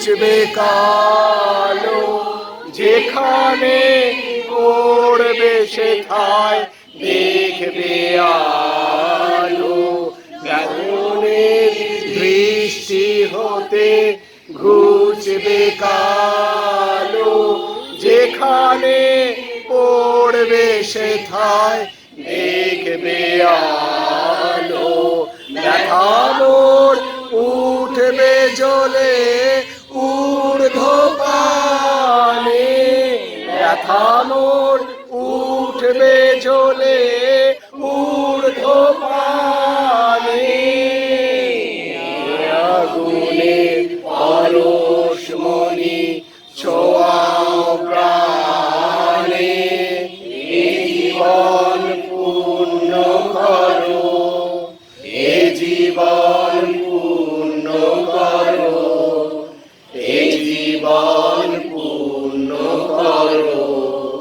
ঘুচবে কালো, যেখানে পড়বে সেথায় দেখবে আলো। গাগনের দৃষ্টি হতে ঘুচবে কালো, যেখানে পড়বে সেথায় দেখবে আলো। ব্যথা মোর উঠবে জ্বলে ঊর্ধ্বপানে, ব্যথা মোর উঠবে জ্বলে ঊর্ধ্বপানে। আগুনের পরশমণি ছোঁয়াও প্রাণে, এ জীবন পূর্ণ করো, এ জীবন পূর্ণ করো, এ জীবন পূর্ণ করো।